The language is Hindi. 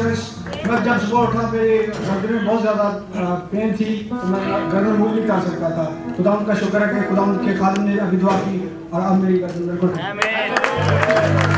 मैं जब सुबह उठा मेरे गर्दन में बहुत ज़्यादा पेन थी, तो मैं गर्दन मूव नहीं कर सकता था। खुदा उनका शुक्र है कि खुदा उनके खालिद ने अभी दुआ की और अब मेरी गर्दन बिल्कुल